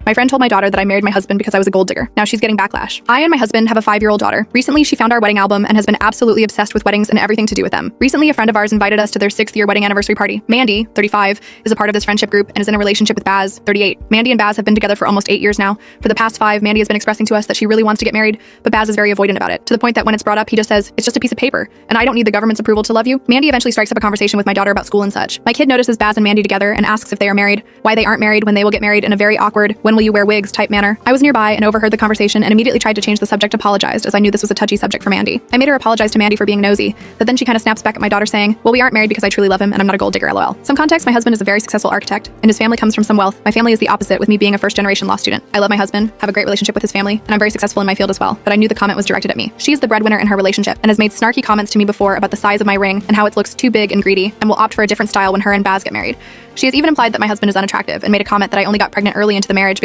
My friend told my daughter that I married my husband because I was a gold digger. Now she's getting backlash. I and my husband have a 5-year-old daughter. Recently, she found our wedding album and has been absolutely obsessed with weddings and everything to do with them. Recently, a friend of ours invited us to their 6th-year wedding anniversary party. Mandy, 35, is a part of this friendship group and is in a relationship with Baz, 38. Mandy and Baz have been together for almost 8 years now. For the past 5, Mandy has been expressing to us that she really wants to get married, but Baz is very avoidant about it, to the point that when it's brought up, he just says, "It's just a piece of paper, and I don't need the government's approval to love you." Mandy eventually strikes up a conversation with my daughter about school and such. My kid notices Baz and Mandy together and asks if they are married, why they aren't married, when they will get married, in a very awkward, "when will you wear wigs" type manner. I was nearby and overheard the conversation and immediately tried to change the subject, apologized, as I knew this was a touchy subject for Mandy. I made her apologize to Mandy for being nosy, but then she kind of snaps back at my daughter saying, "Well, we aren't married because I truly love him and I'm not a gold digger, lol." Some context, my husband is a very successful architect and his family comes from some wealth. My family is the opposite, with me being a first-generation law student. I love my husband, have a great relationship with his family, and I'm very successful in my field as well, but I knew the comment was directed at me. She is the breadwinner in her relationship and has made snarky comments to me before about the size of my ring and how it looks too big and greedy and will opt for a different style when her and Baz get married. She has even implied that my husband is unattractive and made a comment that I only got pregnant early into the marriage